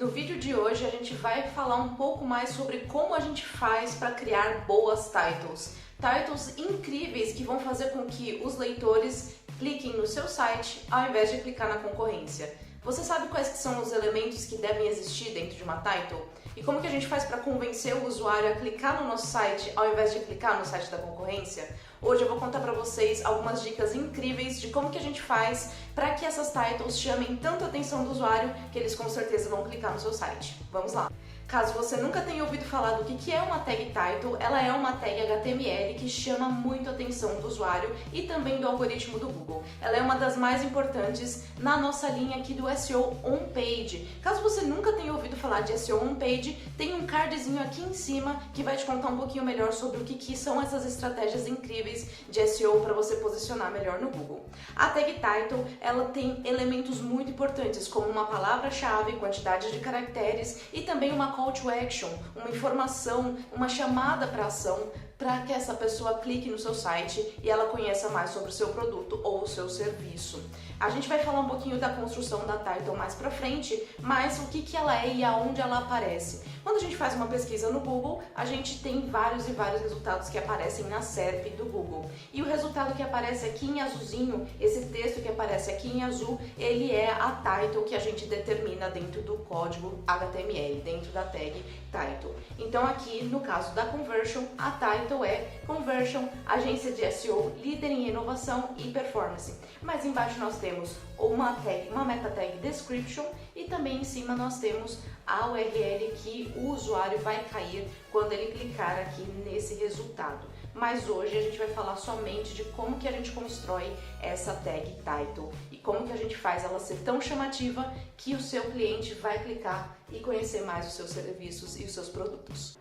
No vídeo de hoje a gente vai falar um pouco mais sobre como a gente faz para criar boas titles. Titles incríveis que vão fazer com que os leitores cliquem no seu site ao invés de clicar na concorrência. Você sabe quais que são os elementos que devem existir dentro de uma title? E como que a gente faz para convencer o usuário a clicar no nosso site ao invés de clicar no site da concorrência? Hoje eu vou contar para vocês algumas dicas incríveis de como que a gente faz para que essas titles chamem tanto a atenção do usuário que eles com certeza vão clicar no seu site. Vamos lá! Caso você nunca tenha ouvido falar do que é uma tag title, ela é uma tag HTML que chama muito a atenção do usuário e também do algoritmo do Google. Ela é uma das mais importantes na nossa linha aqui do SEO on-page. Caso você nunca tenha ouvido falar de SEO on-page, tem um cardzinho aqui em cima que vai te contar um pouquinho melhor sobre o que são essas estratégias incríveis de SEO para você posicionar melhor no Google. A tag title, ela tem elementos muito importantes como uma palavra-chave, quantidade de caracteres e também uma call to action, uma informação, uma chamada para ação para que essa pessoa clique no seu site e ela conheça mais sobre o seu produto ou o seu serviço. A gente vai falar um pouquinho da construção da title mais pra frente, mas o que ela é e aonde ela aparece. Quando a gente faz uma pesquisa no Google, a gente tem vários e vários resultados que aparecem na SERP do Google. E o resultado que aparece aqui em azulzinho, esse texto que aparece aqui em azul, ele é a title que a gente determina dentro do código HTML, dentro da tag title. Então aqui, no caso da conversion, a title é Conversion, agência de SEO, líder em inovação e performance. Mas embaixo nós temos uma meta tag description e também em cima nós temos a URL que o usuário vai cair quando ele clicar aqui nesse resultado. Mas hoje a gente vai falar somente de como que a gente constrói essa tag title e como que a gente faz ela ser tão chamativa que o seu cliente vai clicar e conhecer mais os seus serviços e os seus produtos.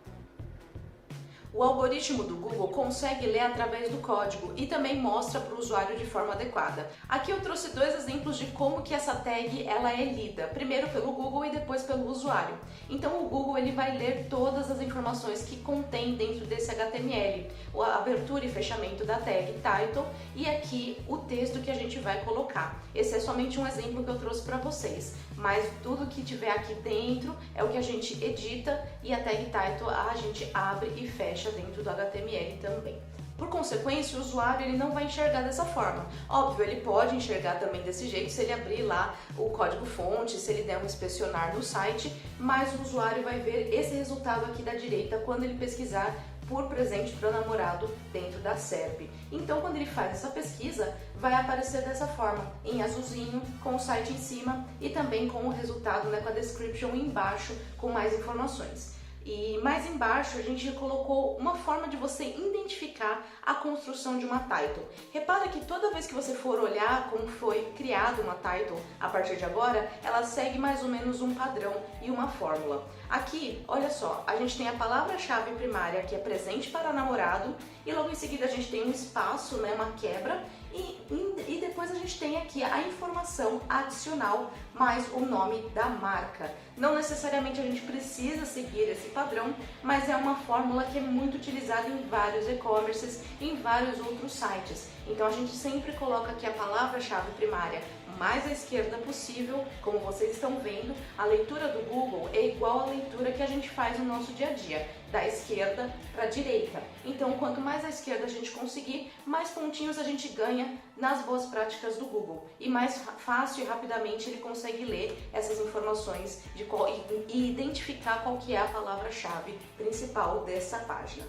O algoritmo do Google consegue ler através do código e também mostra para o usuário de forma adequada. Aqui eu trouxe dois exemplos de como que essa tag ela é lida, primeiro pelo Google e depois pelo usuário. Então o Google ele vai ler todas as informações que contém dentro desse HTML, a abertura e fechamento da tag title e aqui o texto que a gente vai colocar. Esse é somente um exemplo que eu trouxe para vocês, mas tudo que tiver aqui dentro é o que a gente edita e a tag title a gente abre e fecha dentro do HTML também. Por consequência, o usuário ele não vai enxergar dessa forma. Óbvio, ele pode enxergar também desse jeito se ele abrir lá o código-fonte, se ele der um inspecionar no site, mas o usuário vai ver esse resultado aqui da direita quando ele pesquisar por presente para namorado dentro da SERP. Então, quando ele faz essa pesquisa, vai aparecer dessa forma, em azulzinho, com o site em cima e também com o resultado, com a description embaixo, com mais informações. E mais embaixo a gente colocou uma forma de você identificar a construção de uma title. Repara que toda vez que você for olhar como foi criada uma title a partir de agora, ela segue mais ou menos um padrão e uma fórmula. Aqui, olha só, a gente tem a palavra-chave primária que é presente para namorado e logo em seguida a gente tem um espaço, uma quebra e depois a gente tem aqui a informação adicional mais o nome da marca. Não necessariamente a gente precisa seguir esse padrão, mas é uma fórmula que é muito utilizada em vários e-commerces, em vários outros sites. Então a gente sempre coloca aqui a palavra-chave primária mais à esquerda possível, como vocês estão vendo, a leitura do Google é igual à leitura que a gente faz no nosso dia a dia, da esquerda para a direita. Então, quanto mais à esquerda a gente conseguir, mais pontinhos a gente ganha nas boas práticas do Google e mais fácil e rapidamente ele consegue ler essas informações e identificar qual que é a palavra-chave principal dessa página.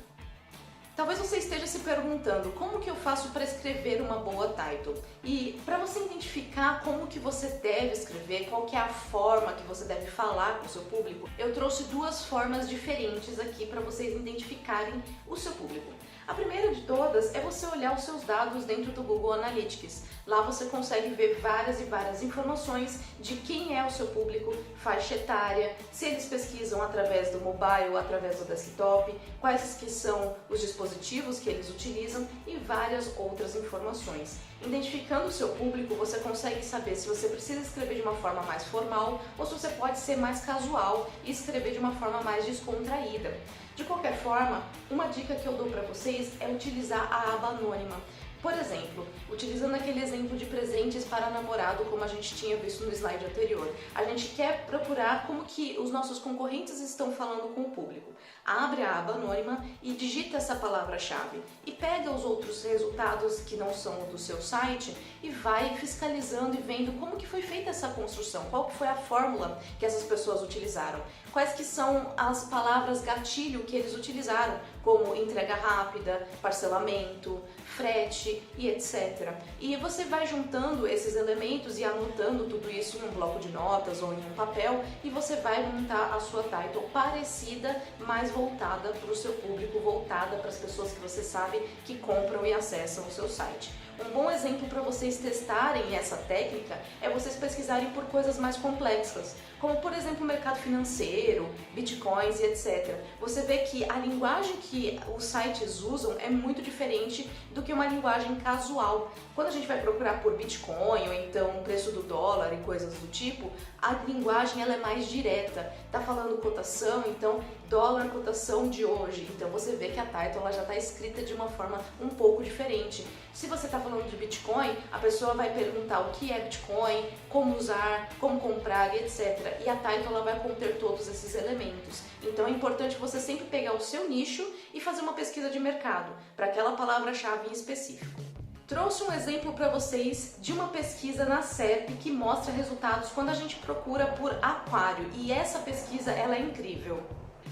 Talvez você esteja se perguntando como que eu faço para escrever uma boa title. E para você identificar como que você deve escrever, qual que é a forma que você deve falar com o seu público, eu trouxe duas formas diferentes aqui para vocês identificarem o seu público. A primeira de todas é você olhar os seus dados dentro do Google Analytics. Lá você consegue ver várias e várias informações de quem é o seu público, faixa etária, se eles pesquisam através do mobile ou através do desktop, quais que são os dispositivos que eles utilizam e várias outras informações. Identificando o seu público, você consegue saber se você precisa escrever de uma forma mais formal ou se você pode ser mais casual e escrever de uma forma mais descontraída. De qualquer forma, uma dica que eu dou para vocês é utilizar a aba anônima. Por exemplo, utilizando aquele exemplo de presentes para namorado, como a gente tinha visto no slide anterior, a gente quer procurar como que os nossos concorrentes estão falando com o público. Abre a aba anônima e digita essa palavra-chave e pega os outros resultados que não são do seu site e vai fiscalizando e vendo como que foi feita essa construção, qual que foi a fórmula que essas pessoas utilizaram, quais que são as palavras gatilho que eles utilizaram, como entrega rápida, parcelamento, frete e etc. E você vai juntando esses elementos e anotando tudo isso em um bloco de notas ou em um papel e você vai montar a sua title parecida, mais voltada para o seu público, voltada para as pessoas que você sabe que compram e acessam o seu site. Um bom exemplo para vocês testarem essa técnica é vocês pesquisarem por coisas mais complexas, como por exemplo o mercado financeiro, bitcoins e etc. Você vê que a linguagem que os sites usam é muito diferente do que uma linguagem casual. Quando a gente vai procurar por bitcoin ou então o preço do dólar e coisas do tipo, a linguagem ela é mais direta. Tá falando cotação, então dólar cotação de hoje. Então você vê que a title ela já está escrita de uma forma um pouco diferente. Se você está falando de Bitcoin, a pessoa vai perguntar o que é Bitcoin, como usar, como comprar e etc. E a title ela vai conter todos esses elementos. Então é importante você sempre pegar o seu nicho e fazer uma pesquisa de mercado para aquela palavra-chave em específico. Trouxe um exemplo para vocês de uma pesquisa na SERP que mostra resultados quando a gente procura por aquário. E essa pesquisa ela é incrível,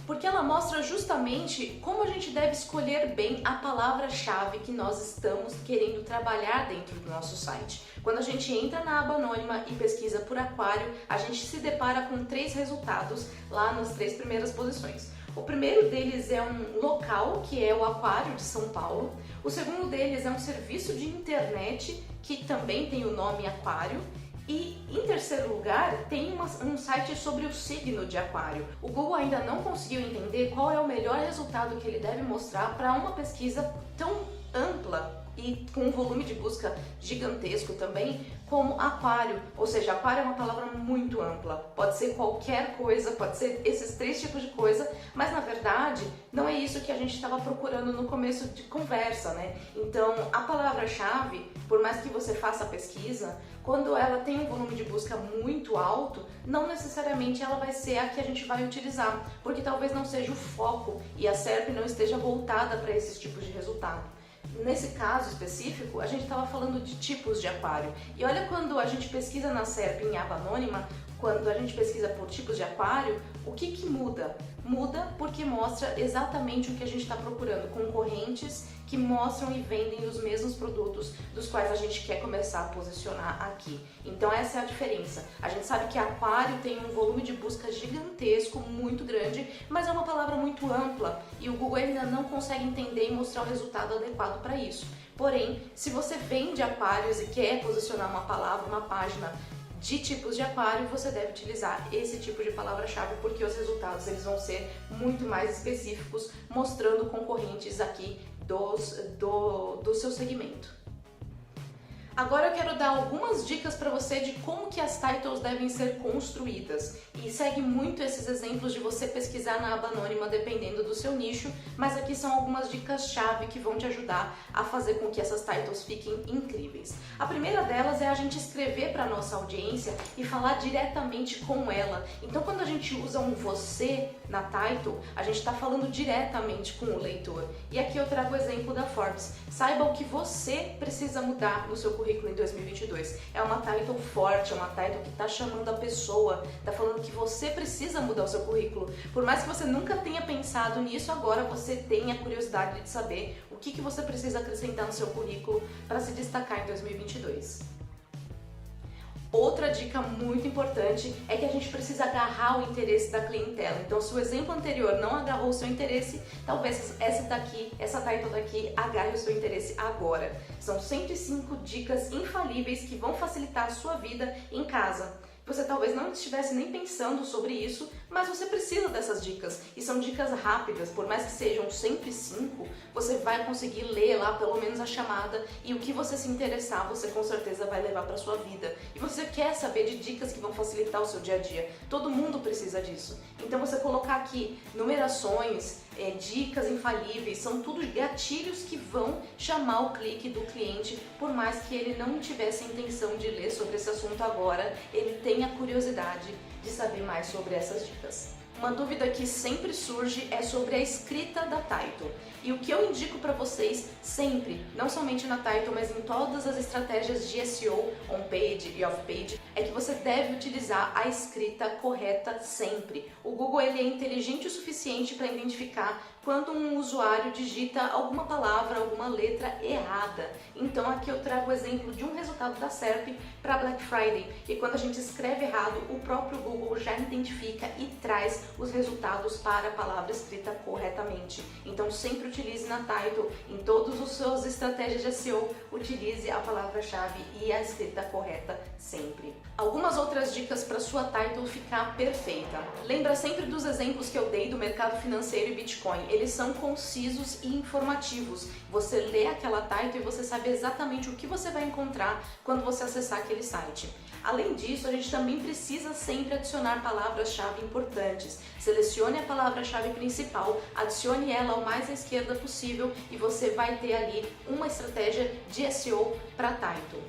porque ela mostra justamente como a gente deve escolher bem a palavra-chave que nós estamos querendo trabalhar dentro do nosso site. Quando a gente entra na aba anônima e pesquisa por aquário, a gente se depara com 3 resultados lá nas 3 primeiras posições. O primeiro deles é um local, que é o Aquário de São Paulo. O segundo deles é um serviço de internet, que também tem o nome Aquário. E em terceiro lugar, tem um site sobre o signo de Aquário. O Google ainda não conseguiu entender qual é o melhor resultado que ele deve mostrar para uma pesquisa tão ampla e com um volume de busca gigantesco também, como aquário. Ou seja, aquário é uma palavra muito ampla. Pode ser qualquer coisa, pode ser esses 3 tipos de coisa, mas na verdade não é isso que a gente estava procurando no começo de conversa, né? Então, a palavra-chave, por mais que você faça a pesquisa, quando ela tem um volume de busca muito alto, não necessariamente ela vai ser a que a gente vai utilizar, porque talvez não seja o foco e a SERP não esteja voltada para esses tipos de resultado. Nesse caso específico, a gente estava falando de tipos de aquário. E olha, quando a gente pesquisa na SERP em aba anônima, quando a gente pesquisa por tipos de aquário, o que muda? Muda porque mostra exatamente o que a gente está procurando, concorrentes que mostram e vendem os mesmos produtos dos quais a gente quer começar a posicionar aqui. Então essa é a diferença. A gente sabe que aquário tem um volume de busca gigantesco, muito grande, mas é uma palavra muito ampla e o Google ainda não consegue entender e mostrar o resultado adequado para isso. Porém, se você vende aquários e quer posicionar uma palavra, uma página de tipos de aquário, você deve utilizar esse tipo de palavra-chave, porque os resultados eles vão ser muito mais específicos, mostrando concorrentes aqui do seu segmento. Agora eu quero dar algumas dicas para você de como que as titles devem ser construídas. E segue muito esses exemplos de você pesquisar na aba anônima dependendo do seu nicho, mas aqui são algumas dicas-chave que vão te ajudar a fazer com que essas titles fiquem incríveis. A primeira delas é a gente escrever para a nossa audiência e falar diretamente com ela. Então quando a gente usa um você na title, a gente está falando diretamente com o leitor. E aqui eu trago o exemplo da Forbes. Saiba o que você precisa mudar no seu currículo em 2022. É uma title forte, é uma title que está chamando a pessoa, está falando que você precisa mudar o seu currículo. Por mais que você nunca tenha pensado nisso, agora você tem a curiosidade de saber o que você precisa acrescentar no seu currículo para se destacar em 2022. Outra dica muito importante é que a gente precisa agarrar o interesse da clientela. Então, se o exemplo anterior não agarrou o seu interesse, talvez essa title daqui agarre o seu interesse agora. São 105 dicas infalíveis que vão facilitar a sua vida em casa. Você talvez não estivesse nem pensando sobre isso, mas você precisa dessas dicas. E são dicas rápidas, por mais que sejam 105, você vai conseguir ler lá pelo menos a chamada e o que você se interessar, você com certeza vai levar para sua vida. E você quer saber de dicas que vão facilitar o seu dia a dia. Todo mundo precisa disso. Então você colocar aqui numerações, dicas infalíveis, são tudo gatilhos que vão chamar o clique do cliente, por mais que ele não tivesse a intenção de ler sobre esse assunto agora, ele tem a curiosidade de saber mais sobre essas dicas. Uma dúvida que sempre surge é sobre a escrita da title. E o que eu indico para vocês sempre, não somente na title, mas em todas as estratégias de SEO, on-page e off-page, é que você deve utilizar a escrita correta sempre. O Google ele é inteligente o suficiente para identificar quando um usuário digita alguma palavra, alguma letra errada. Então aqui eu trago o exemplo de um resultado da SERP para Black Friday. E quando a gente escreve errado, o próprio Google já identifica e traz os resultados para a palavra escrita corretamente. Então sempre utilize na title, em todas as suas estratégias de SEO, utilize a palavra-chave e a escrita correta sempre. Algumas outras dicas para sua title ficar perfeita. Lembra sempre dos exemplos que eu dei do mercado financeiro e Bitcoin. Eles são concisos e informativos. Você lê aquela title e você sabe exatamente o que você vai encontrar quando você acessar aquele site. Além disso, a gente também precisa sempre adicionar palavras-chave importantes. Selecione a palavra-chave principal, adicione ela ao mais à esquerda possível e você vai ter ali uma estratégia de SEO para title.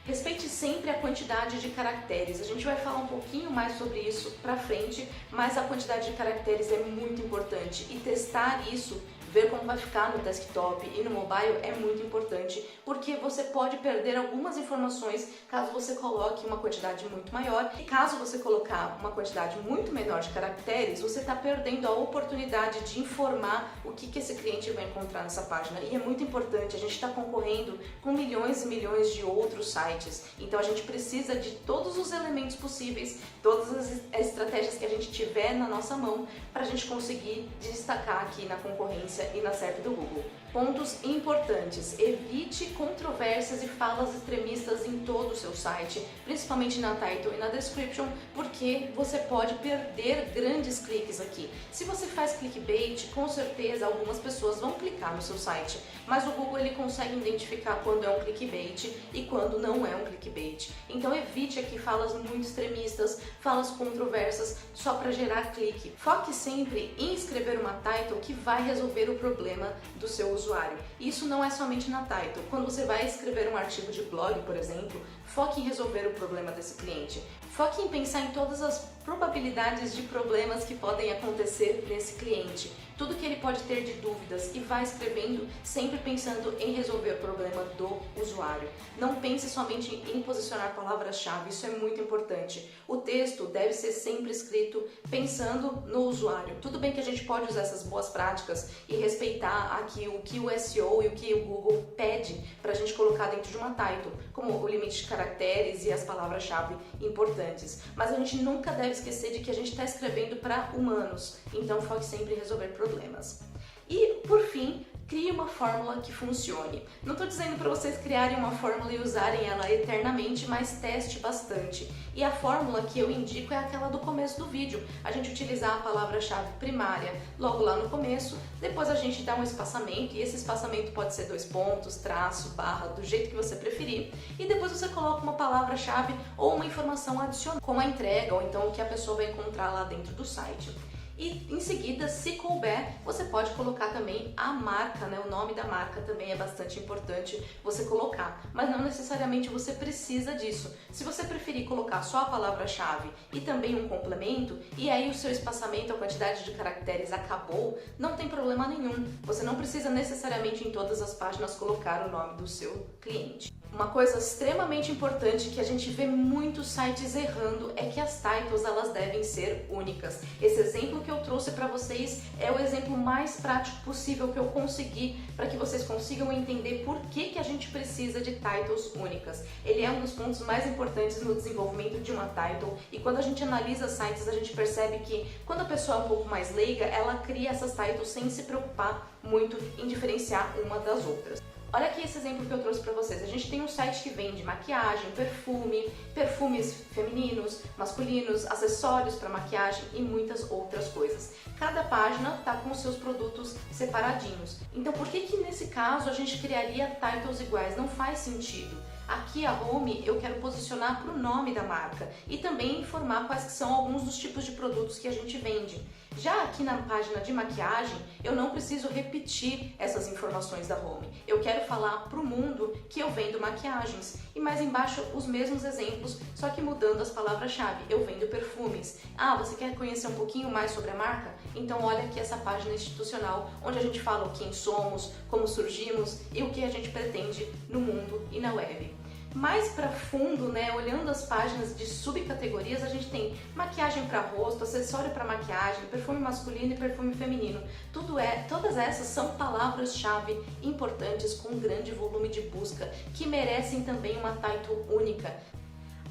Respeite sempre a quantidade de caracteres. A gente vai falar um pouquinho mais sobre isso pra frente, mas a quantidade de caracteres é muito importante e testar isso, ver como vai ficar no desktop e no mobile é muito importante, porque você pode perder algumas informações caso você coloque uma quantidade muito maior, e caso você colocar uma quantidade muito menor de caracteres, você está perdendo a oportunidade de informar o que esse cliente vai encontrar nessa página. E é muito importante, a gente está concorrendo com milhões e milhões de outros sites, então a gente precisa de todos os elementos possíveis, todas as estratégias que a gente tiver na nossa mão para a gente conseguir destacar aqui na concorrência e na SERP do Google. Pontos importantes: evite controvérsias e falas extremistas em todo o seu site, principalmente na title e na description, porque você pode perder grandes cliques aqui. Se você faz clickbait, com certeza algumas pessoas vão clicar no seu site, mas o Google ele consegue identificar quando é um clickbait e quando não é um clickbait. Então evite aqui falas muito extremistas, falas controversas só para gerar clique. Foque sempre em escrever uma title que vai resolver o problema do seu usuário. Isso não é somente na title. Quando você vai escrever um artigo de blog, por exemplo, foque em resolver o problema desse cliente. Foque em pensar em todas as probabilidades de problemas que podem acontecer nesse cliente, tudo que ele pode ter de dúvidas, e vá escrevendo sempre pensando em resolver o problema do usuário. Não pense somente em posicionar palavras-chave, isso é muito importante. O texto deve ser sempre escrito pensando no usuário. Tudo bem que a gente pode usar essas boas práticas e respeitar aqui o que o SEO e o que o Google pede para a gente colocar dentro de uma title, como o limite de caracteres e as palavras-chave importantes. Mas a gente nunca deve esquecer de que a gente está escrevendo para humanos, então foque sempre em resolver problemas. E, por fim, crie uma fórmula que funcione. Não estou dizendo para vocês criarem uma fórmula e usarem ela eternamente, mas teste bastante. E a fórmula que eu indico é aquela do começo do vídeo. A gente utilizar a palavra-chave primária logo lá no começo, depois a gente dá um espaçamento, e esse espaçamento pode ser 2 pontos, traço, barra, do jeito que você preferir, e depois você coloca uma palavra-chave ou uma informação adicional, como a entrega, ou então o que a pessoa vai encontrar lá dentro do site. E em seguida, se couber, você pode colocar também a marca, né? O nome da marca também é bastante importante você colocar, mas não necessariamente você precisa disso. Se você preferir colocar só a palavra-chave e também um complemento, e aí o seu espaçamento, a quantidade de caracteres acabou, não tem problema nenhum. Você não precisa necessariamente em todas as páginas colocar o nome do seu cliente. Uma coisa extremamente importante que a gente vê muitos sites errando é que as titles elas devem ser únicas. Esse exemplo que eu trouxe para vocês é o exemplo mais prático possível que eu consegui para que vocês consigam entender por que a gente precisa de titles únicas. Ele é um dos pontos mais importantes no desenvolvimento de uma title, e quando a gente analisa sites a gente percebe que quando a pessoa é um pouco mais leiga, ela cria essas titles sem se preocupar muito em diferenciar uma das outras. Olha aqui esse exemplo que eu trouxe para vocês. A gente tem um site que vende maquiagem, perfume, perfumes femininos, masculinos, acessórios para maquiagem e muitas outras coisas. Cada página está com seus produtos separadinhos. Então por que nesse caso a gente criaria titles iguais? Não faz sentido. Aqui a home eu quero posicionar para o nome da marca e também informar quais que são alguns dos tipos de produtos que a gente vende. Já aqui na página de maquiagem, eu não preciso repetir essas informações da home. Eu quero falar para o mundo que eu vendo maquiagens. E mais embaixo os mesmos exemplos, só que mudando as palavras-chave. Eu vendo perfumes. Ah, você quer conhecer um pouquinho mais sobre a marca? Então olha aqui essa página institucional, onde a gente fala quem somos, como surgimos e o que a gente pretende no mundo e na web. Mais para fundo, né, olhando as páginas de subcategorias, a gente tem maquiagem para rosto, acessório para maquiagem, perfume masculino e perfume feminino. Todas essas são palavras-chave importantes com um grande volume de busca que merecem também uma title única.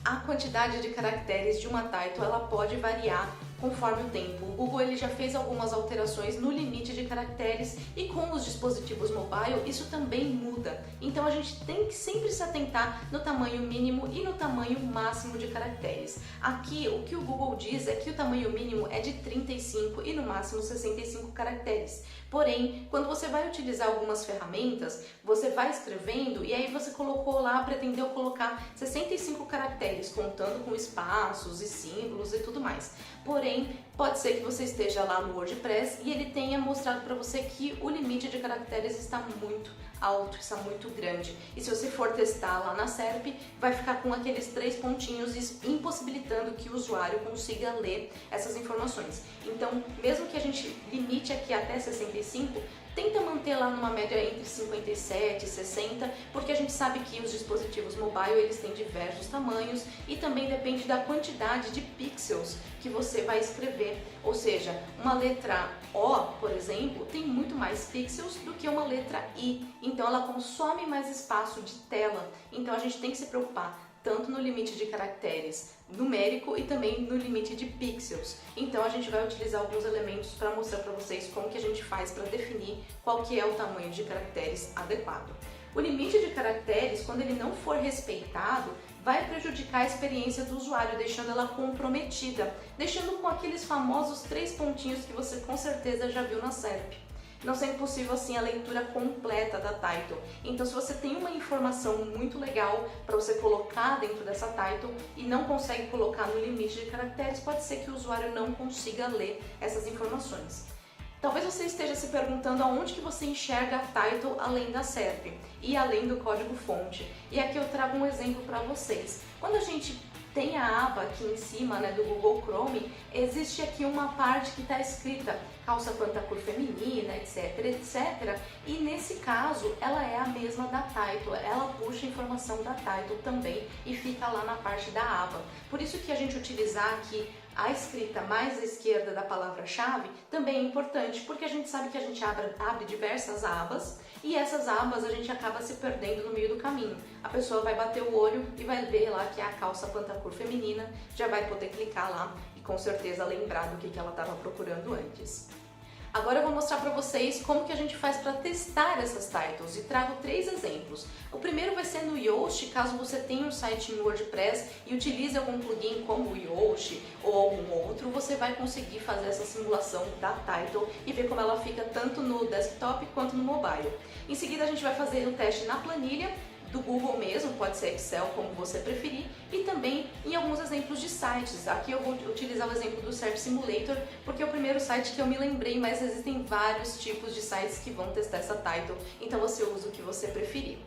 A quantidade de caracteres de uma title ela pode variar conforme o tempo. O Google ele já fez algumas alterações no limite de caracteres e com os dispositivos mobile isso também muda. Então a gente tem que sempre se atentar no tamanho mínimo e no tamanho máximo de caracteres. Aqui o que o Google diz é que o tamanho mínimo é de 35 e no máximo 65 caracteres. Porém, quando você vai utilizar algumas ferramentas, você vai escrevendo e aí você colocou lá, pretendeu colocar 65 caracteres, contando com espaços e símbolos e tudo mais. Porém, pode ser que você esteja lá no WordPress e ele tenha mostrado para você que o limite de caracteres está muito alto, está muito grande. E se você for testar lá na SERP, vai ficar com aqueles 3 pontinhos impossibilitando que o usuário consiga ler essas informações. Então, mesmo que a gente limite aqui até 65, tenta manter lá numa média entre 57 e 60, porque a gente sabe que os dispositivos mobile eles têm diversos tamanhos e também depende da quantidade de pixels que você vai escrever. Ou seja, uma letra O, por exemplo, tem muito mais pixels do que uma letra I, então ela consome mais espaço de tela. Então a gente tem que se preocupar tanto no limite de caracteres numérico e também no limite de pixels. Então a gente vai utilizar alguns elementos para mostrar para vocês como que a gente faz para definir qual que é o tamanho de caracteres adequado. O limite de caracteres, quando ele não for respeitado, vai prejudicar a experiência do usuário, deixando ela comprometida, deixando com aqueles famosos 3 pontinhos que você com certeza já viu na SERP. Não sendo possível assim a leitura completa da title. Então se você tem uma informação muito legal para você colocar dentro dessa title e não consegue colocar no limite de caracteres, pode ser que o usuário não consiga ler essas informações. Talvez você esteja se perguntando aonde que você enxerga a title além da SERP e além do código-fonte. E aqui eu trago um exemplo para vocês. Quando a gente tem a aba aqui em cima, né, do Google Chrome, existe aqui uma parte que está escrita calça cor feminina, etc, etc. E nesse caso, ela é a mesma da title, ela puxa a informação da title também e fica lá na parte da aba. Por isso que a gente utilizar aqui a escrita mais à esquerda da palavra-chave também é importante, porque a gente sabe que a gente abre diversas abas e essas abas a gente acaba se perdendo no meio do caminho. A pessoa vai bater o olho e vai ver lá que é a calça pantacur feminina, já vai poder clicar lá e com certeza lembrar do que ela estava procurando antes. Agora eu vou mostrar para vocês como que a gente faz para testar essas titles e trago 3 exemplos. O primeiro vai ser no Yoast, caso você tenha um site em WordPress e utilize algum plugin como o Yoast ou algum outro, você vai conseguir fazer essa simulação da title e ver como ela fica tanto no desktop quanto no mobile. Em seguida a gente vai fazer o teste na planilha do Google mesmo, pode ser Excel, como você preferir, e também em alguns exemplos de sites. Aqui eu vou utilizar o exemplo do SERP Simulator, porque é o primeiro site que eu me lembrei, mas existem vários tipos de sites que vão testar essa title, então você usa o que você preferir.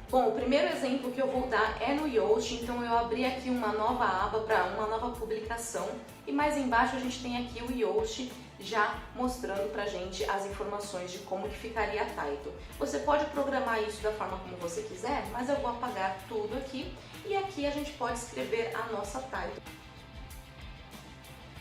Bom, o primeiro exemplo que eu vou dar é no Yoast, então eu abri aqui uma nova aba para uma nova publicação e mais embaixo a gente tem aqui o Yoast já mostrando pra gente as informações de como que ficaria a title. Você pode programar isso da forma como você quiser, mas eu vou apagar tudo aqui e aqui a gente pode escrever a nossa title.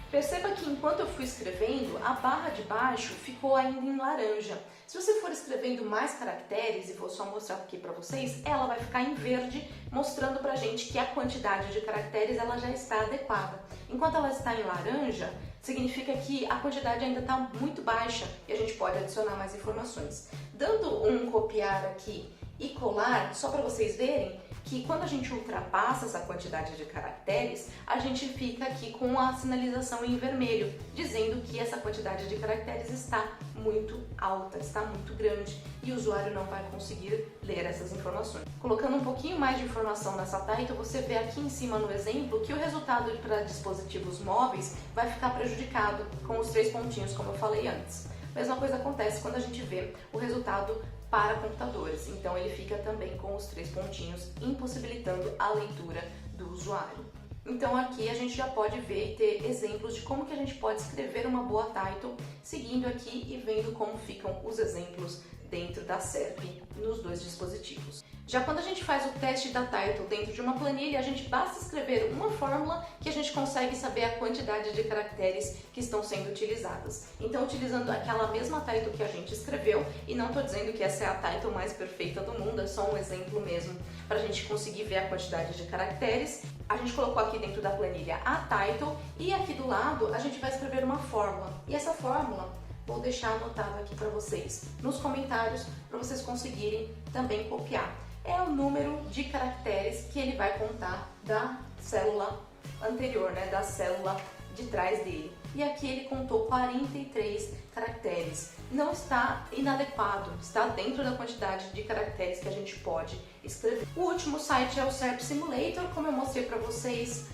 Perceba que enquanto eu fui escrevendo, a barra de baixo ficou ainda em laranja. Se você for escrevendo mais caracteres, e vou só mostrar aqui para vocês, ela vai ficar em verde, mostrando pra gente que a quantidade de caracteres ela já está adequada. Enquanto ela está em laranja, significa que a quantidade ainda está muito baixa e a gente pode adicionar mais informações. Dando um copiar aqui e colar, só para vocês verem que quando a gente ultrapassa essa quantidade de caracteres, a gente fica aqui com a sinalização em vermelho, dizendo que essa quantidade de caracteres está muito alta, está muito grande e o usuário não vai conseguir ler essas informações. Colocando um pouquinho mais de informação nessa title, você vê aqui em cima no exemplo que o resultado para dispositivos móveis vai ficar prejudicado com os 3 pontinhos, como eu falei antes. Mesma coisa acontece quando a gente vê o resultado para computadores, então ele fica também com os 3 pontinhos, impossibilitando a leitura do usuário. Então aqui a gente já pode ver e ter exemplos de como que a gente pode escrever uma boa title, seguindo aqui e vendo como ficam os exemplos dentro da SERP nos 2 dispositivos. Já quando a gente faz o teste da title dentro de uma planilha, a gente basta escrever uma fórmula que a gente consegue saber a quantidade de caracteres que estão sendo utilizadas. Então, utilizando aquela mesma title que a gente escreveu, e não estou dizendo que essa é a title mais perfeita do mundo, é só um exemplo mesmo para a gente conseguir ver a quantidade de caracteres. A gente colocou aqui dentro da planilha a title e aqui do lado a gente vai escrever uma fórmula. E essa fórmula vou deixar anotado aqui para vocês nos comentários para vocês conseguirem também copiar. É o número de caracteres que ele vai contar da célula anterior, da célula de trás dele. E aqui ele contou 43 caracteres. Não está inadequado, está dentro da quantidade de caracteres que a gente pode escrever. O último site é o SERP Simulator. Como eu mostrei para vocês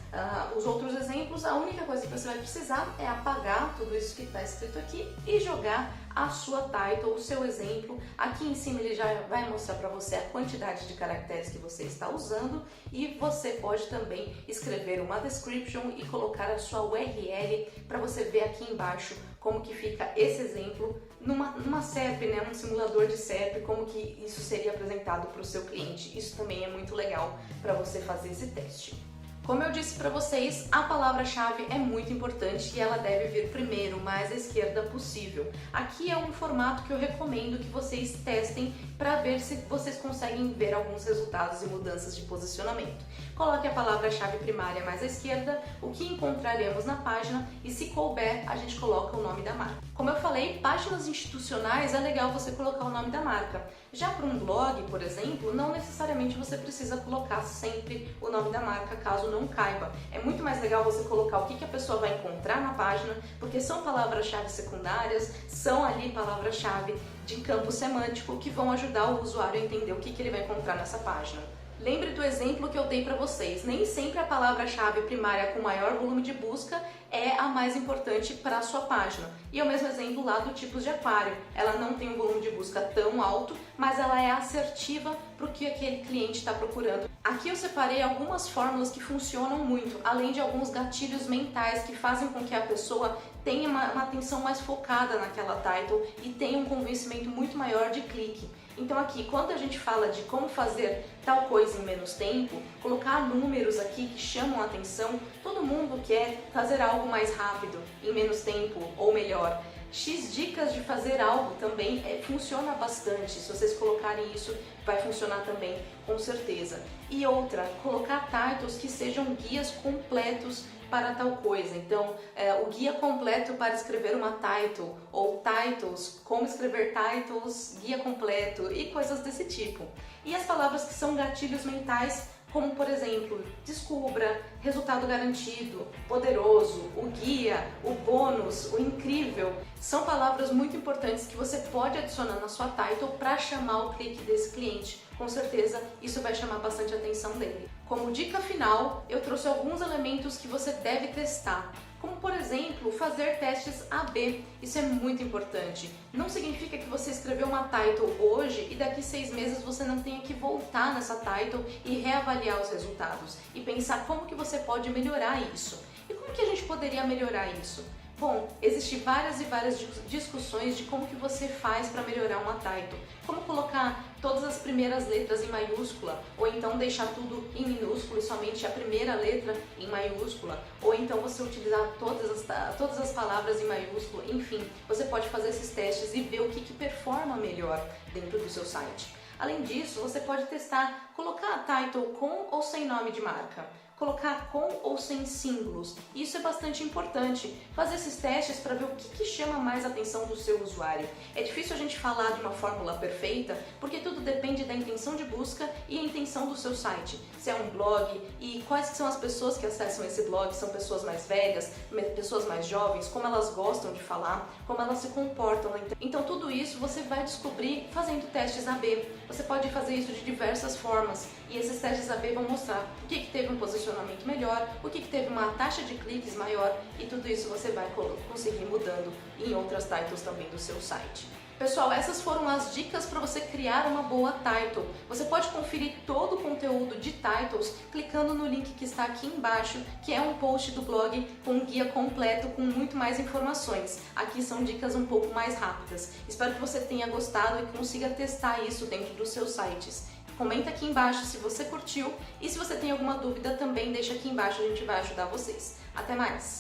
os outros exemplos, a única coisa que você vai precisar é apagar tudo isso que está escrito aqui e jogar a sua title, o seu exemplo. Aqui em cima ele já vai mostrar para você a quantidade de caracteres que você está usando e você pode também escrever uma description e colocar a sua URL para você ver aqui embaixo como que fica esse exemplo numa SERP, um simulador de SERP, como que isso seria apresentado para o seu cliente. Isso também é muito legal para você fazer esse teste. Como eu disse para vocês, a palavra-chave é muito importante e ela deve vir primeiro, mais à esquerda possível. Aqui é um formato que eu recomendo que vocês testem para ver se vocês conseguem ver alguns resultados e mudanças de posicionamento. Coloque a palavra-chave primária mais à esquerda, o que encontraremos na página, e se couber, a gente coloca o nome da marca. Como eu falei, páginas institucionais é legal você colocar o nome da marca. Já para um blog, por exemplo, não necessariamente você precisa colocar sempre o nome da marca, caso não caiba. É muito mais legal você colocar o que a pessoa vai encontrar na página, porque são palavras-chave secundárias, são ali palavras-chave de campo semântico que vão ajudar o usuário a entender o que ele vai encontrar nessa página. Lembre do exemplo que eu dei para vocês, nem sempre a palavra-chave primária com maior volume de busca é a mais importante para a sua página. E é o mesmo exemplo lá do tipos de aquário. Ela não tem um volume de busca tão alto, mas ela é assertiva para o que aquele cliente está procurando. Aqui eu separei algumas fórmulas que funcionam muito, além de alguns gatilhos mentais que fazem com que a pessoa tenha uma atenção mais focada naquela title e tenha um convencimento muito maior de clique. Então aqui, quando a gente fala de como fazer tal coisa em menos tempo, colocar números aqui que chamam a atenção, todo mundo quer fazer algo mais rápido, em menos tempo ou melhor. X dicas de fazer algo também funciona bastante, se vocês colocarem isso vai funcionar também, com certeza. E outra, colocar titles que sejam guias completos para tal coisa. Então, o guia completo para escrever uma title, ou titles, como escrever titles, guia completo e coisas desse tipo. E as palavras que são gatilhos mentais, como por exemplo, descubra, resultado garantido, poderoso, o guia, o bônus, o incrível, são palavras muito importantes que você pode adicionar na sua title para chamar o clique desse cliente. Com certeza isso vai chamar bastante a atenção dele. Como dica final, eu trouxe alguns elementos que você deve testar, como por exemplo, fazer testes AB. Isso é muito importante. Não significa que você escreveu uma title hoje e daqui 6 meses você não tenha que voltar nessa title e reavaliar os resultados e pensar como que você pode melhorar isso. E como que a gente poderia melhorar isso? Bom, existem várias e várias discussões de como que você faz para melhorar uma title. Como colocar todas as primeiras letras em maiúscula, ou então deixar tudo em minúsculo e somente a primeira letra em maiúscula, ou então você utilizar todas as palavras em maiúsculo, enfim, você pode fazer esses testes e ver o que performa melhor dentro do seu site. Além disso, você pode testar colocar a title com ou sem nome de marca. colocar com ou sem símbolos. Isso é bastante importante. Fazer esses testes para ver o que chama mais a atenção do seu usuário. É difícil a gente falar de uma fórmula perfeita, porque tudo depende da intenção de busca e a intenção do seu site. Se é um blog e quais são as pessoas que acessam esse blog, são pessoas mais velhas, pessoas mais jovens, como elas gostam de falar, como elas se comportam na internet. Então tudo isso você vai descobrir fazendo testes AB. Você pode fazer isso de diversas formas e esses testes AB vão mostrar o que teve um posicionamento melhor, o que teve uma taxa de cliques maior e tudo isso você vai conseguir mudando em outras titles também do seu site. Pessoal, essas foram as dicas para você criar uma boa title. Você pode conferir todo o conteúdo de titles clicando no link que está aqui embaixo, que é um post do blog com um guia completo com muito mais informações. Aqui são dicas um pouco mais rápidas. Espero que você tenha gostado e consiga testar isso dentro dos seus sites. Comenta aqui embaixo se você curtiu e se você tem alguma dúvida também deixa aqui embaixo, a gente vai ajudar vocês. Até mais!